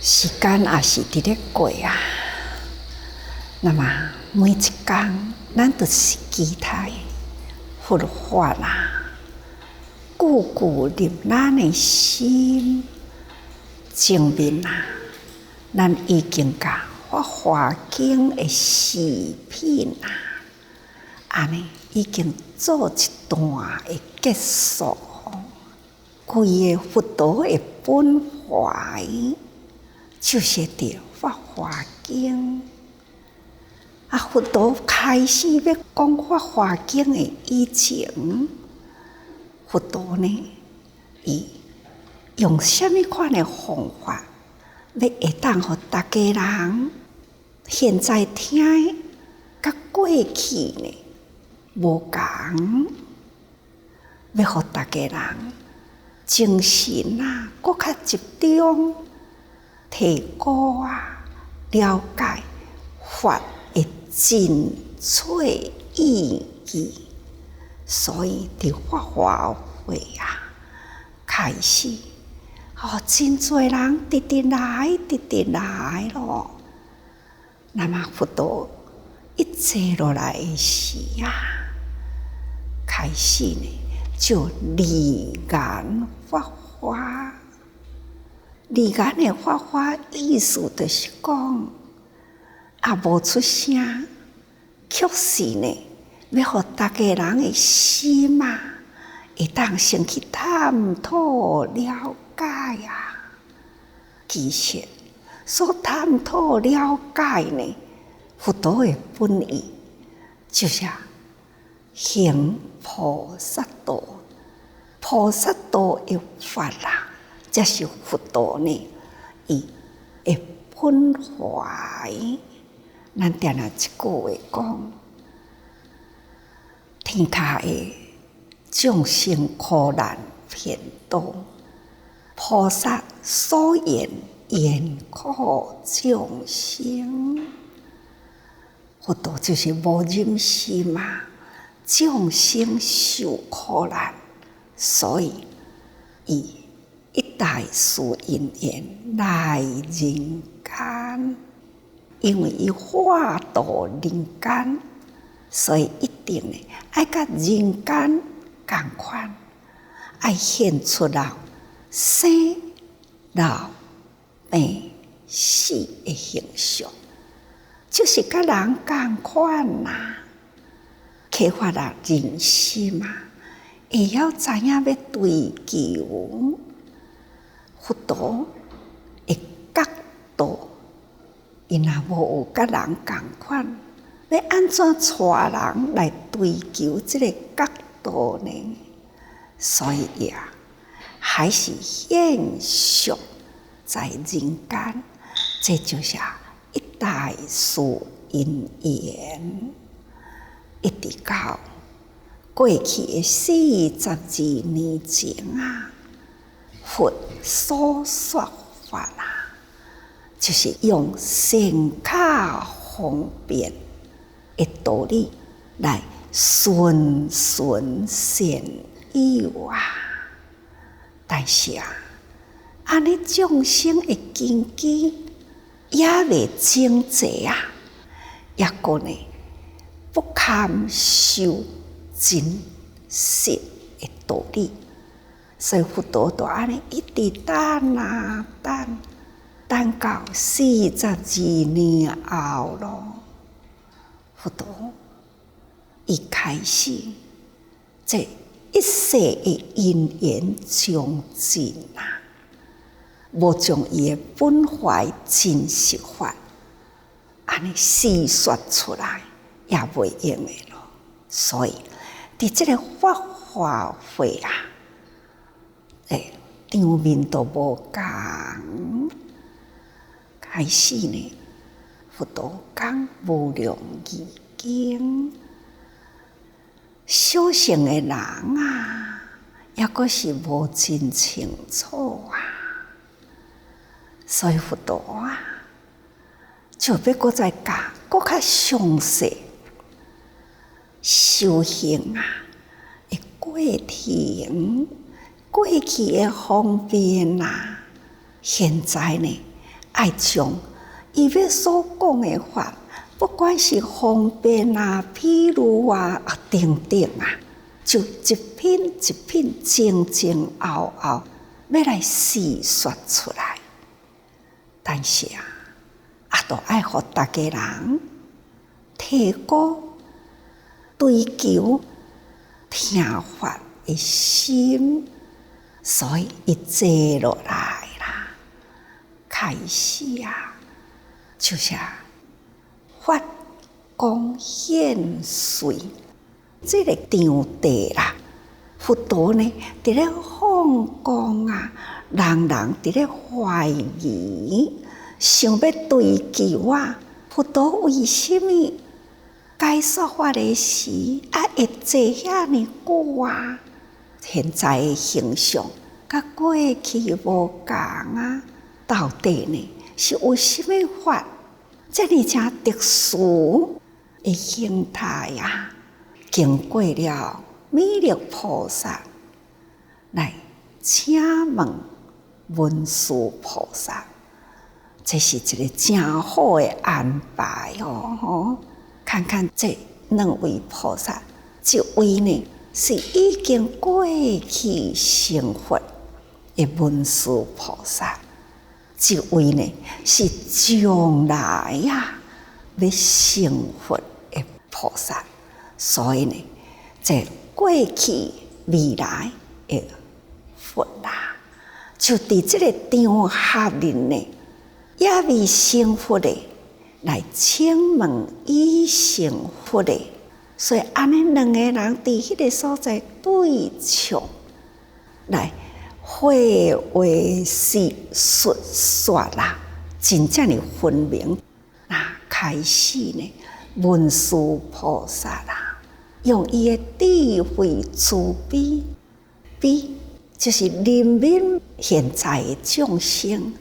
时间也是伫咧过啊，那么每一天，咱都是期待佛法啦，句句入咱的心，证明啊，咱已经甲《法华经》的视频啊，安尼已经做一段的结束。规个佛陀的本怀，就是伫《法华经》。佛陀开始要讲《法华经》的以前，佛陀呢，伊用什么款的方法，要会当互大家人现在听，甲过去呢无共，要互大家人精神啊，搁较集中，提高了解法的真粹意义。所以伫法华会开始，真侪人直来咯。那么佛陀一坐落来的时开始呢，就离言法华。离言的法华意思就是讲，无出声，却是呢，要互大家人的心会当先去探讨了解其实所探讨了解呢，佛陀的本意就是行菩萨道。菩萨道的法这是佛陀呢伊的本怀。咱定定一句话讲，天下的众生苦难遍多，菩萨所言言苦众生。佛陀就是无忍心众生受苦难，所以伊一代慈因缘来人间。因为伊化度人间，所以一定呢爱甲人间共款，爱现出了生老病死的形象，就是甲人共款启发了人心会晓知影要追求佛陀的角度。伊若无有甲人共款，要安怎带人来追求这个角度呢？所以还是现象在人间，这就是一代慈因缘，一直到过去的42年前佛所说法就是用善巧方便的道理来循循善诱但是安尼众生的根基也未整齐也个呢不堪受真实的道理，所以佛陀就安尼一直等到42年后咯，佛陀伊开始这一世的因缘将尽无将伊的本怀真实法安尼示说出来，也袂用的咯。所以伫这个法华会场面都无共。开始呢，佛陀讲无量义经，小乘的人也阁是无真清楚所以佛陀就要阁再教阁较详细修行的过程，过去的方便现在呢爱将伊要所讲的法，不管是方便啊、譬如啊、等等啊，就一品一品、前前后后要来细说出来。但是都爱互大家人提高追求听法的心，所以一坐落来啦，开始就是法光现随这个场地啦。佛陀呢，伫咧放光人人伫咧怀疑，想要追求佛陀为什么该说法的时会坐遐尼久现在的形象甲过去无共到底呢是有什么法这么正特殊的形态经过了弥勒菩萨来请问文殊菩萨，这是一个真好的安排看看这两位菩萨，一位呢是已经过去成佛的文殊菩萨，一位呢是将来要成佛的菩萨。所以呢，这过去未来的佛就伫这个场合里呢，也未成佛的来请问已成佛的，所以安尼两个人伫迄个所在对唱来会话是述说真正的分明。开始呢，文殊菩萨用伊的智慧慈悲，悲就是怜悯现在的众生，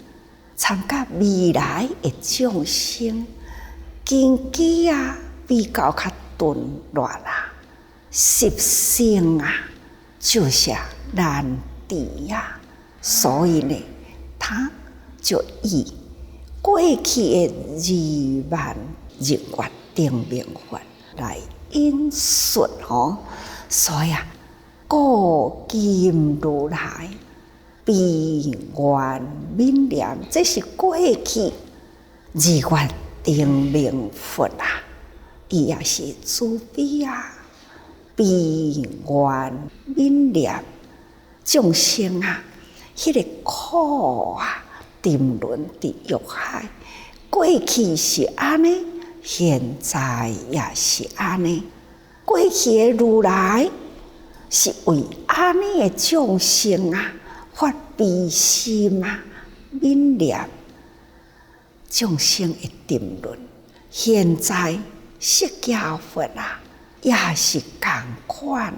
参甲未来的众生，经济比较较顿落习性就是难治所以呢，他就以过去的2万日月定明法来引述所以古今如来悲愿悯念，这是过去日月定明佛伊也是慈悲悲愿悯念众生迄个苦沉沦伫欲海，过去是安尼，现在也是安尼。过去的如来是为安尼的众生发悲心悯念众生的沉沦。现在释迦佛也是同款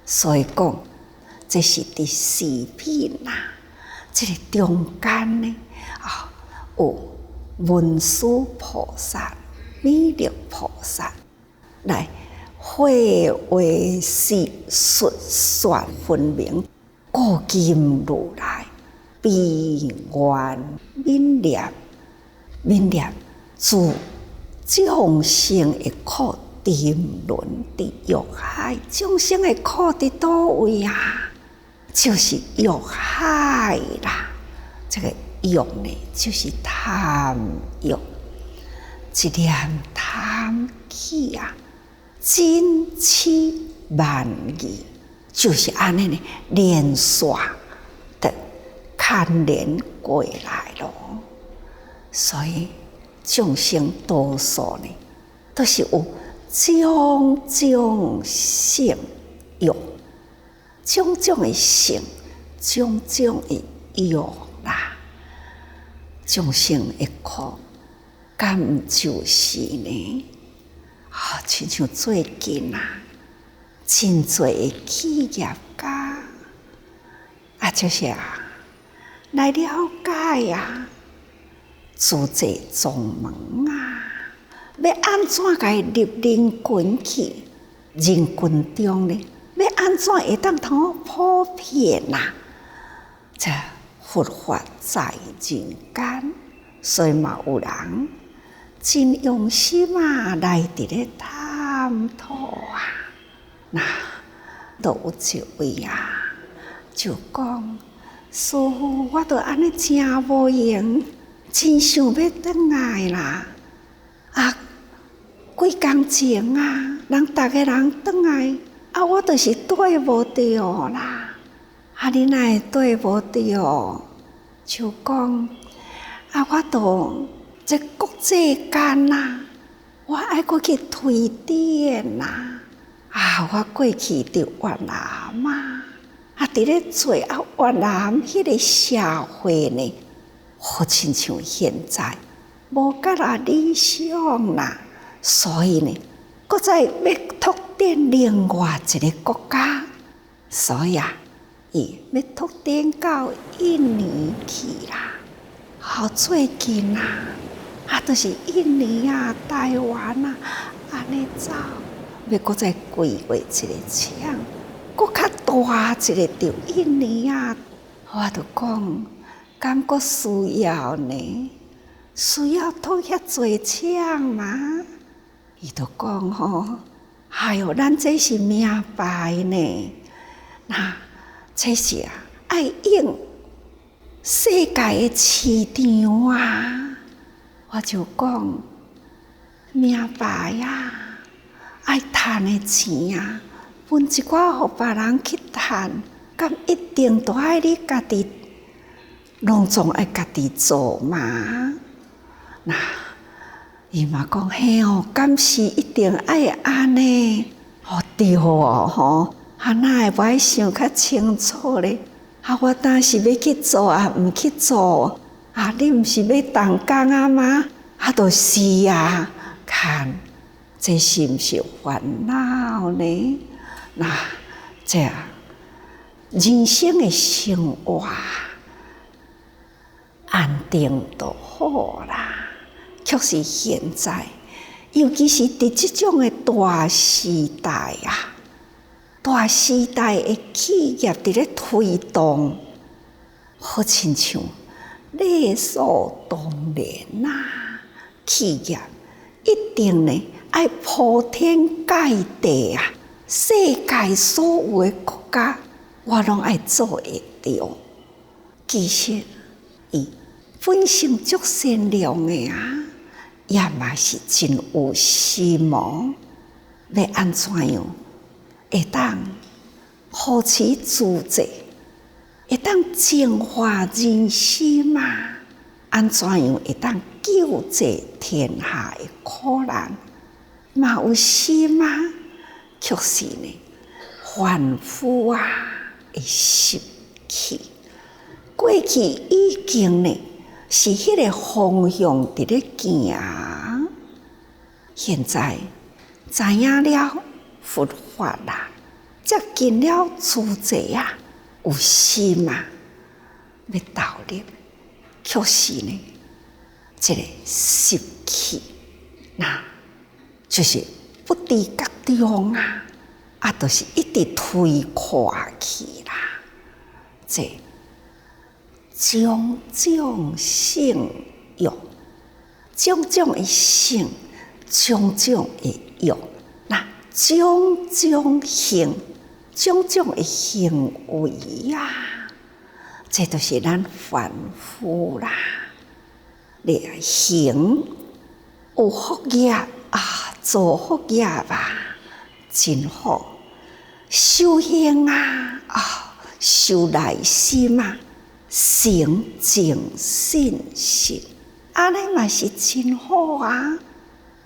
所以讲这是第4品这个中间呢有文殊菩萨、弥勒菩萨来会话是述说分明，古今如来悲愿悯念自众生的苦沉沦伫欲海，众生的苦伫倒位就是欲海这个欲呢，就是贪欲，一念贪起真气万疑，就是安尼呢，连续的牵连过来咯。所以众生多数呢，都是有种种性欲，种种的性，种种的欲众生的苦，敢毋就是呢？亲像最近真侪的企业家就是来了解自济宗门要安怎甲伊入人群去？人群中呢，要安怎会当通普遍这佛法在人间，所以嘛有人真用心来伫咧探讨那都有一位就讲师父，我都安尼真无闲，真想要转来啦。几工前人逐个人转来，我就是对无着啦。你哪会对无着？就讲我都这国际间我爱过去推荐我过去伫越南伫咧做越南迄个社会呢，好亲像现在无甲理想啦，所以呢，搁再要拓展另外一个国家，所以伊要拓展到印尼去啦。最近就是印尼台湾安尼走，要搁再规划一个厂，搁较大一个着印尼我就讲，敢搁需要呢？需要拓遐侪厂吗？伊就讲咱这是名牌呢，这是爱用世界的市场我就讲名牌爱赚的钱分一寡互别人去赚，敢一定都爱你家己拢总爱家己做嘛？伊嘛讲嘿敢是一定爱安尼？对哪会无爱想较清楚咧？我当是要去做毋去做你毋是要动工吗？就是看这是毋是烦恼呢？这人生的生活安定就好啦。确实现在，尤其是伫即种的大时代大时代的企业伫咧推动，好亲像理所当然企业一定呢爱铺天盖地世界所有的国家，我拢爱做会着。其实伊本性足善良的也嘛是真有心要安怎样会当保持自在，会当净化人心安怎样会当救济天下的苦难，嘛有心确实呢，凡夫会失去。过去已经呢是迄个方向伫咧行，现在知影了佛法接近了自在有心要投入，确实呢，这个失去就是不知觉中就是一直推垮去啦。这种种性欲，种种的性，种种的欲，种种行，种种的行为这就是咱凡夫啦。你行有福业做福业真好。修行修内心诚净信心，安尼嘛是真好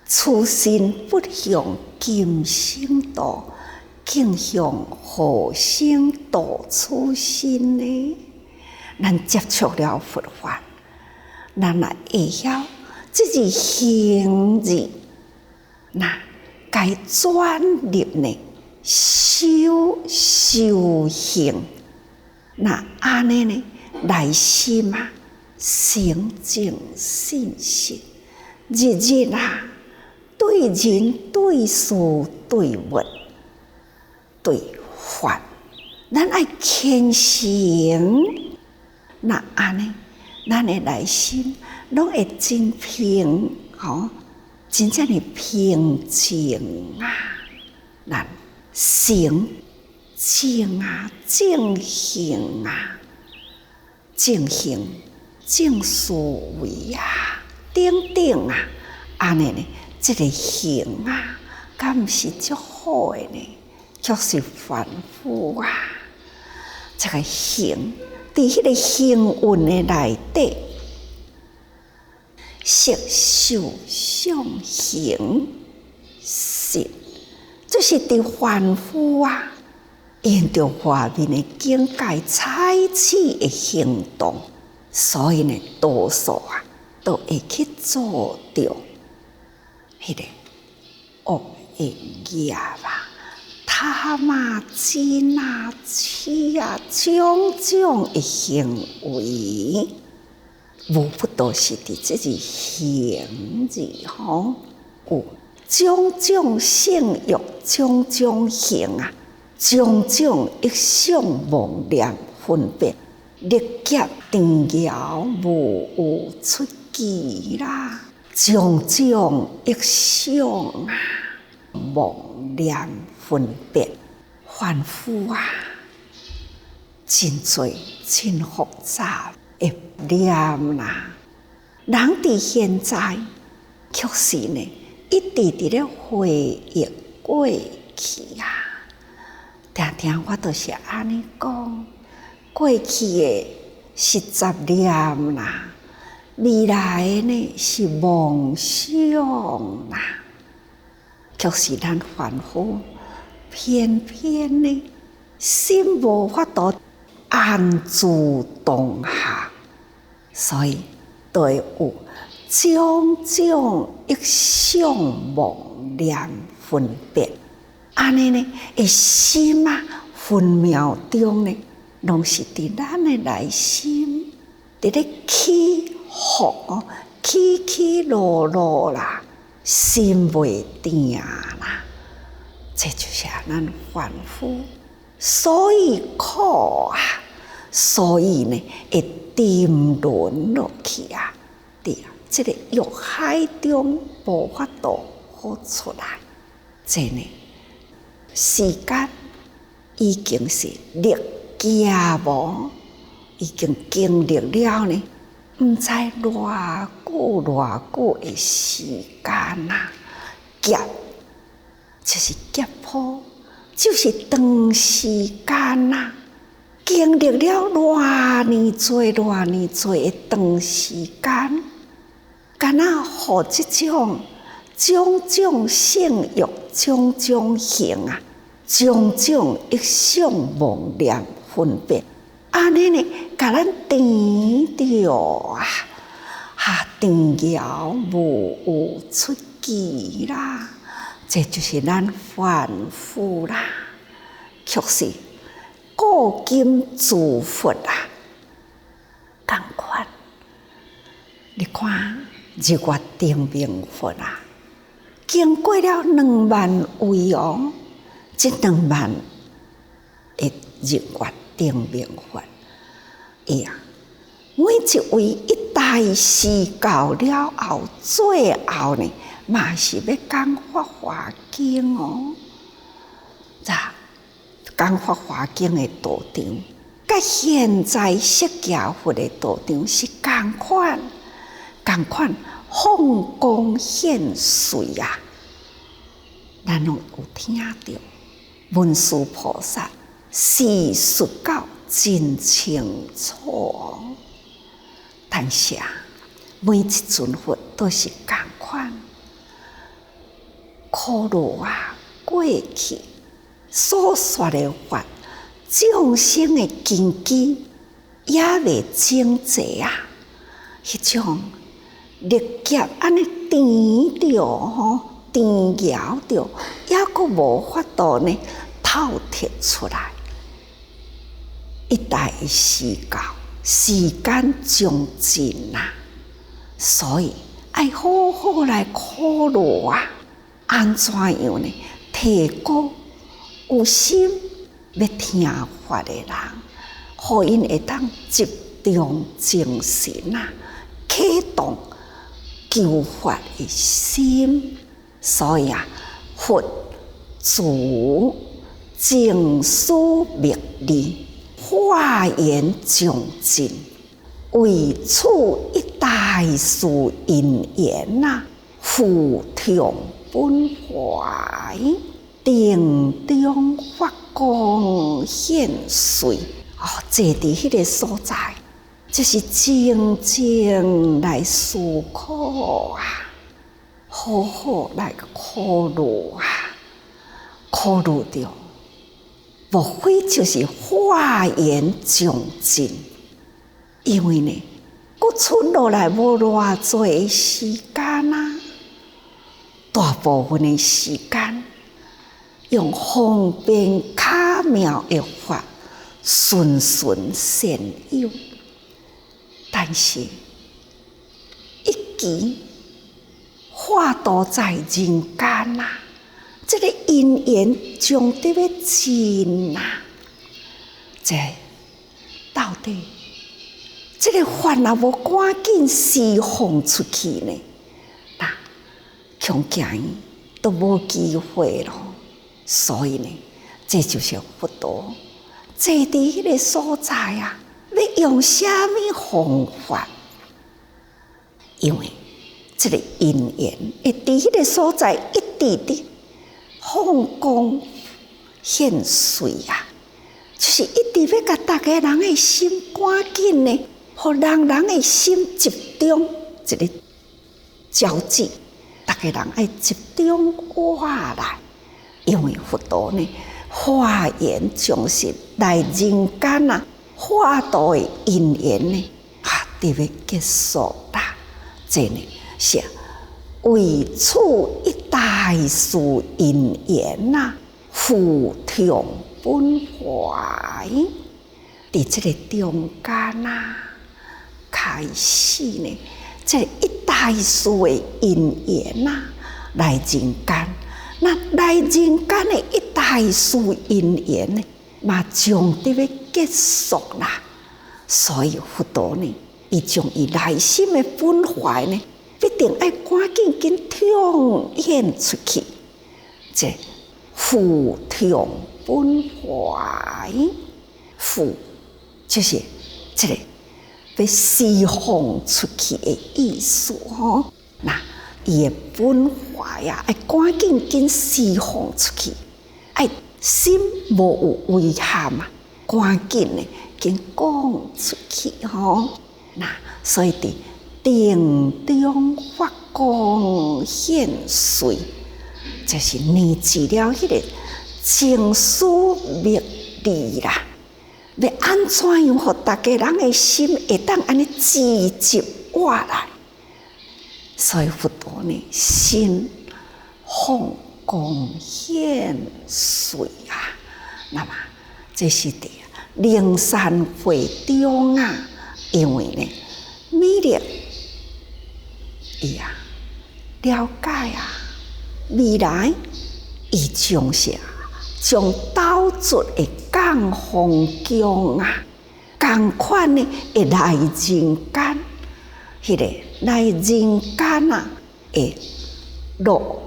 此心不向今生度，竟向后生度此心呢？咱接触了佛法，咱也会晓这是行字，该专入呢修行，安尼呢内心诚净信心，日日对人对事对物对法，咱爱虔诚，安尼咱的内心拢会真平，真正的平静啊！咱诚正啊，正行啊，正行正思维啊，等等啊，安尼呢，这个行啊，敢毋是足好的呢？却是凡夫啊！这个行，伫迄个行运的内底，色受想行识，就是伫凡夫啊，沿着外面的境界采取的行动，所以呢，多数啊，都会去做着迄个恶的业啊。贪啊、嗔啊、痴啊，种种的行为，无不都是伫这个行字有种种性欲、种种行啊，种种一想妄念分别，历劫定摇无有出奇啦，种种一想啊，妄念分别，凡夫啊，真多真复杂的念啦。人伫现在，却是呢，一直伫咧回忆过去啊。常常我都是安尼讲，过去的是杂念啦，未来的呢是梦想啦，却是咱凡夫。偏偏呢，心无法度安住当下，所以就会有种种一想妄念分别。安尼呢，会心啊，分秒钟呢，拢是伫咱的内心，伫咧起伏起起落落啦，心袂定啦。这就是咱凡夫，所以苦啊，所以呢会沉沦落去啊，对啊，这个欲海中无法度好出来。这呢，时间已经是历劫无，已经经历了呢，毋知偌久的时间啊，劫。就是劫波，就是长时间呐，经历了偌年多的长时间，敢若互这种种性欲、种种行啊，种种一想妄念分别，安尼呢，甲咱甜着啊，甜摇无有出奇啦。这就是咱凡夫啦，却是古今诸佛啊，同款。你看日月定明佛啊，经过了2万位这2万的日月定明佛，每一位一代时到了后，最后呢，嘛是要讲法华经讲法华经的道场，甲现在释迦佛的道场是同款，放光现水啊！咱拢有听到文殊菩萨是说到真清楚，但是每一尊佛都是同款。苦路啊，过去所说的法，众生的根基也未整齐啊，迄种历劫安尼甜着甜摇着，也阁无法度呢透彻出来。一代时到，时间将尽啊，所以爱好好来苦路啊。安怎样呢？提高有心要听法的人，互因会当集中精神啊，刻启动求法的心。所以佛祖净思密理，化缘穷尽，为此一大事因缘扶听本怀，定中发光现髓。坐伫迄个所在，就是静静来思考好好来考虑考虑着，无非就是化缘穷尽。因为呢，佫剩落来无偌济时间大部分的时间用方便巧妙的法循循善诱，但是一期化度在人间这个因缘将得要尽这到底这个法无赶紧释放出去呢，恐惊都无机会了。所以呢，这就是佛陀坐伫迄个所在要用什么方法？因为这个因缘会伫迄个所在一直的放光现髓就是一直要甲大家人的心赶紧呢，互人的心集中一个焦距，大家人爱集中过来。因为佛陀呢，化缘将士来人间化度的因缘呢，得要结束啦。这呢是为此一大事因缘扶听本怀，伫这个中间开始呢，这一大事的因缘来人间。那来人间的一大事因缘呢，嘛将得要结束啦。所以佛陀呢，伊将伊内心的本怀呢，必定要赶紧呈现出去。这扶听本怀，扶就是这个要释放出去的意思那伊的本怀要赶紧释放出去，心无有遗憾赶紧的讲出去那所以伫定中发光现髓，就是念治了迄个净思密理啦。要安怎样，互大家人的心会当安尼聚集过来？所以佛陀呢，心放光现髓那么这是伫灵山会中因为呢，弥勒伊了解未来伊将是将导出的降风宫同款呢会来人间，迄个来人间会路，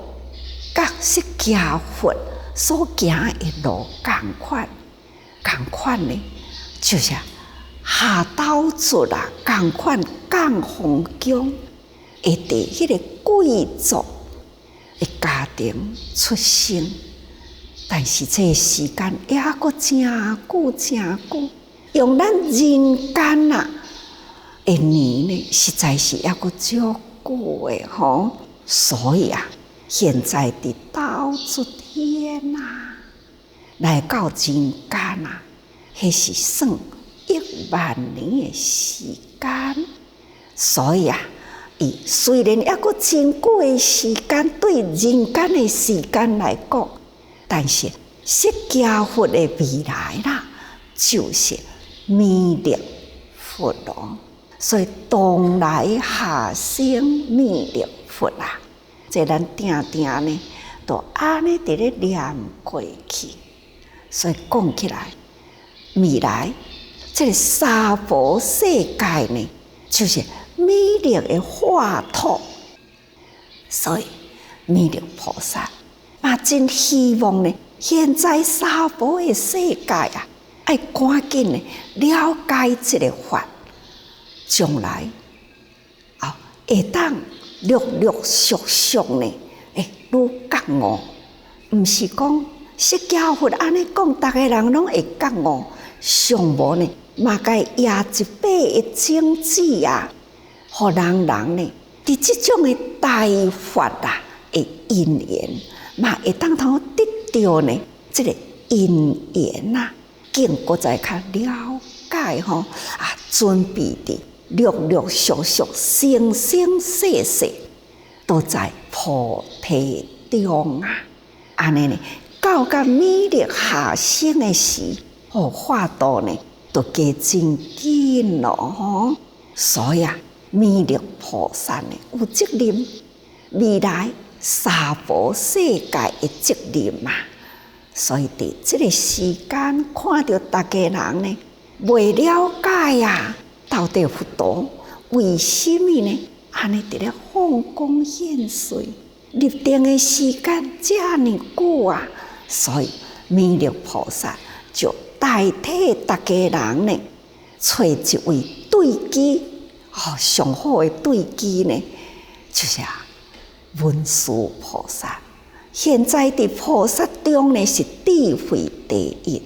甲释迦佛所行的路同款呢，就是下导出同款降风宫会伫迄个贵族的家庭出生。但是这个时间也阁真久，用咱人间的年呢，实在是也阁足久的所以现在伫倒出天来到人间迄是算10000年的时间。所以伊虽然也阁真久的时间，对人间的时间来讲，但是释迦佛的未来就是弥勒佛咯。所以当来下生弥勒佛这咱定呢，都安尼伫咧念过去。所以讲起来，未来这个娑婆世界呢，就是美丽的画图。所以弥勒菩萨嘛真希望呢，现在娑婆的世界啊，要赶紧呢了解这个法，将来会当陆陆续续呢，愈觉悟。毋是讲释迦佛安尼讲，逐个人拢会觉悟，上无呢，嘛该也一百个种子啊，互人呢，伫即种的大法啊的因缘，嘛会当通得到呢，即个因缘啊，经过再较了解吼准备的陆陆续续、生生世世，都在菩提中啊。安尼呢，到弥勒下生的时，法度呢，都加真紧咯吼。所以弥勒菩萨呢，有责任，未来娑婆世界的责任嘛。所以伫这个时间，看到大家人呢，未了解啊，到底佛陀为什么呢？安尼伫咧放光现水。立定的时间这么久啊，所以弥勒菩萨就代替大家人呢，找一位对机，上好的对机呢，就是文殊菩萨。现在伫菩萨中呢是智慧第一，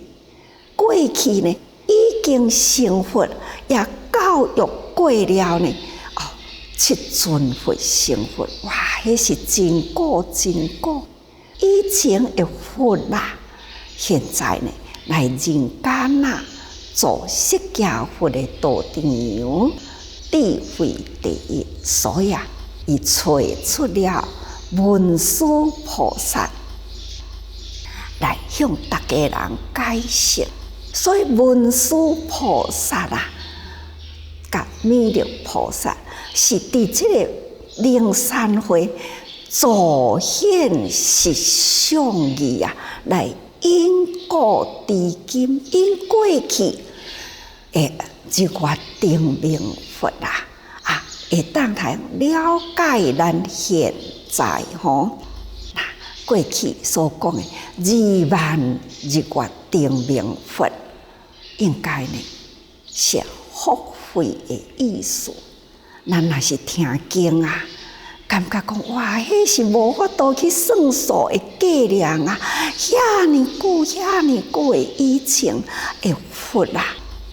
过去呢已经成佛，也教育过了呢。七尊佛成佛，哇，迄是真古真古。以前的佛啦，现在呢来人间啦，做释迦佛的道场，智慧第一。所以伊找出了文殊菩萨来向大家人解释。所以文殊菩萨甲弥勒菩萨是伫即个灵山会助显实相义来因果至今，因过去日月定明佛会当通了解咱现在过去所讲的20000日月定明佛，应该呢是福慧的意思。咱若是听经感觉讲哇，迄是无法度去算数的计量遐尼久的以前的佛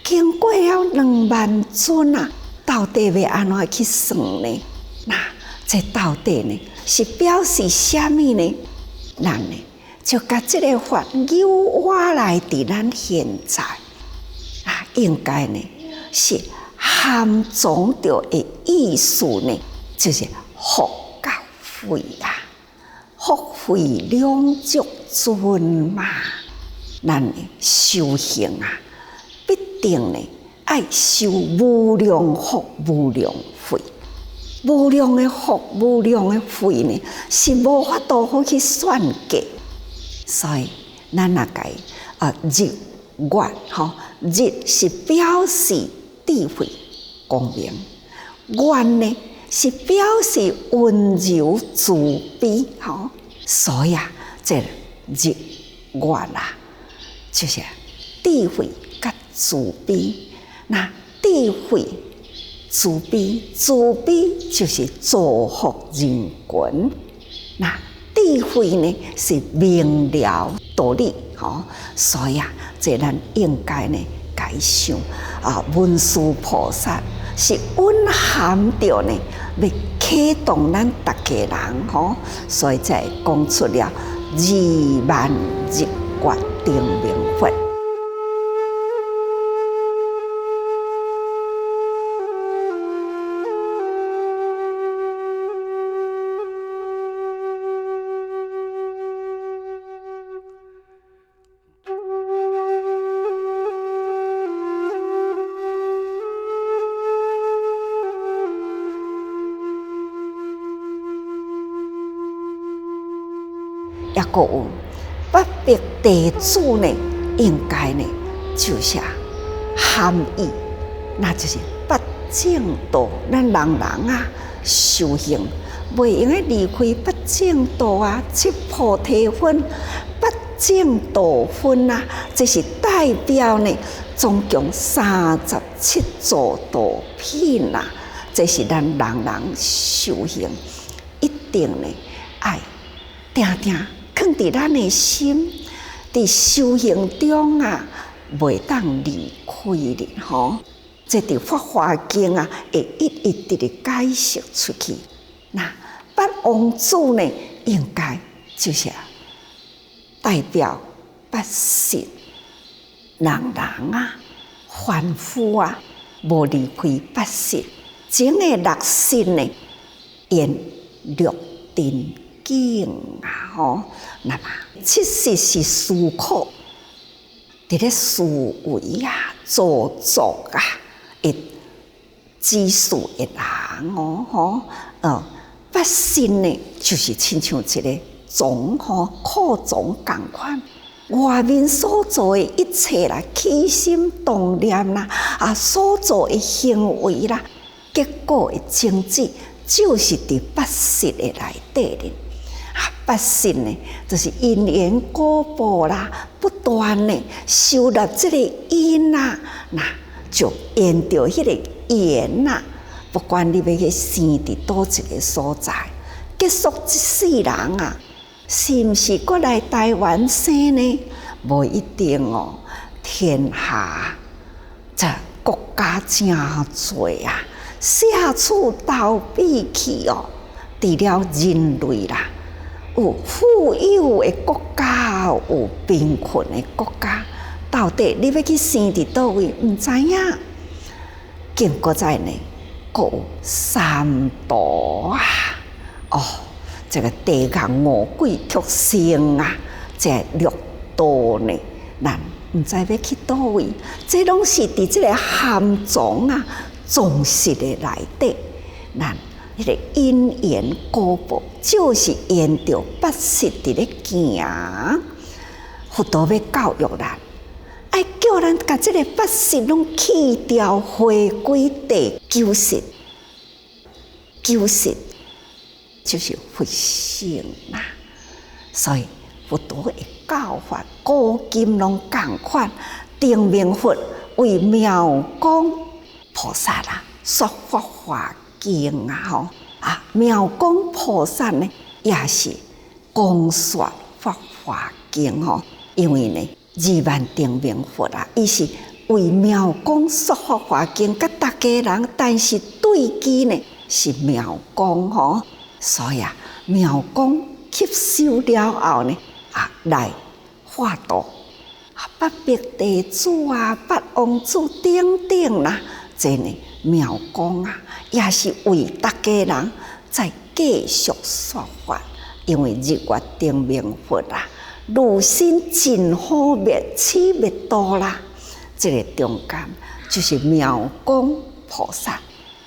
经过了20000尊到底要安怎去算呢？这到底呢是表示什么呢？咱呢就甲这个法扭化来伫咱现在应该呢是含藏着的意思呢，就是福甲慧福慧两足尊嘛。咱的修行必定呢爱修无量福、无量慧。无量的福、无量的慧呢，是无法度好去算计。所以咱若该日月日是表示智慧光明，月呢是表示温柔慈悲所以这日月就是智慧甲慈悲。那智慧慈悲就是造福人群。那智慧呢是明了道理所以这咱应该呢该想文殊菩萨是蕴含着呢要启动咱大家人所以才讲出了20000日月定明佛。也阁有八百地主呢，应该呢就是含义，那就是八正道，咱人啊修行，袂用个离开八正道啊，七菩提分、八正道分啊，这是代表呢，总共37座道品啊，这是咱人修行一定呢爱定定放伫咱的心，伫修行中啊，袂当离开哩吼。这伫《法华经》啊，会一直地解释出去。那八王子呢，应该就是代表八识人啊，凡夫啊，无离开八识，前个六识呢，沿六定境啊，吼。那么七识是思考，伫咧思维啊，做作啊。会知识的人吼，八识呢，就是亲像一个钟吼，课钟共款。外面所做的一切啦，起心动念啦，所做的行为啦，结果的成绩，就是伫八识的内底哩。八识呢，就是因缘果报啦，不断呢收纳这个因啊，那。就沿着迄个缘啊，不管你要去生伫倒一个所在，结束这世人啊，是毋是过来台湾生呢？无一定哦。天下这国家真多啊，社处倒闭去哦。除了人类啦，有富有的国家，有贫困的国家。到底你要去生伫倒位？唔知影。经过在呢，阁有三毒啊！这个地狱恶鬼畜生啊，这六道呢，咱唔知要去倒位。这拢是伫这个含藏啊、总识的内底，咱迄个因缘果报，就是沿着八识伫咧行。佛陀要教育咱。爱叫咱甲这个八识拢去掉，回归第九识。九识就是佛性啦，所以佛陀的教法，古今拢共款。定明佛为妙光菩萨啦，说法华经啊，妙光菩萨呢，也是讲说法华经吼，因为呢。20000定明佛啊，伊是为妙光说法华经，甲大家人，但是对机呢是妙光吼，所以妙光吸收了后呢，来化度八百弟子啊，八王子等等啦，这呢妙光啊，也是为大家人在继续说法，因为日月定明佛啊。如心真好灭，起灭度啦。这个中间就是妙光菩萨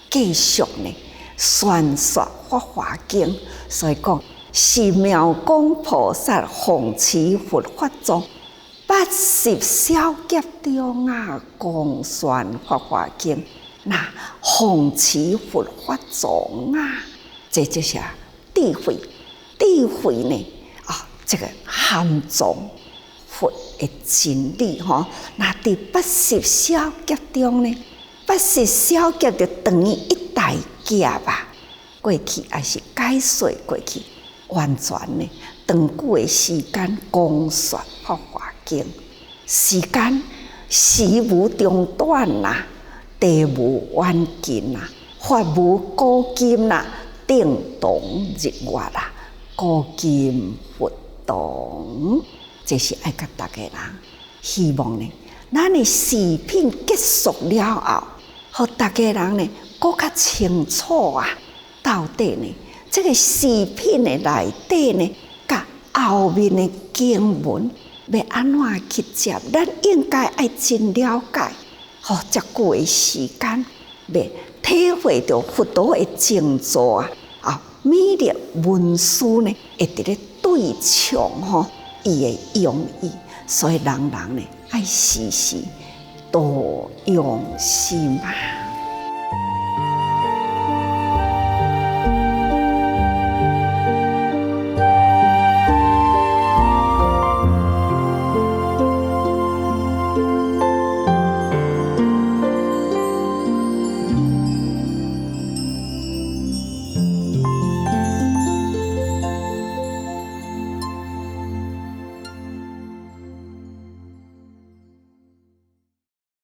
继续呢宣说法华经，所以讲是妙光菩萨奉持佛法中80小劫中啊，讲宣法华经，那奉持佛法中啊，这就是智慧，智慧呢。这个含藏佛的真理吼，那伫80小劫中呢，80小劫就等于一大劫吧。过去也是解说过去，完全呢长久的时间讲说法华经，时间时无中断啦，地无远近啦，法无古今啦，定动日月啦，古今佛。这是爱甲大家人，希望呢，咱的视频结束了后，互大家人呢，更较清楚啊，到底呢，这个视频的内底呢，甲后面的经文要安怎去接，咱应该爱真了解，遮久的时间，要体会到佛陀的静坐啊，美丽文字呢，会伫咧。对象吼，伊的用意，所以人呢爱时时多用心啊。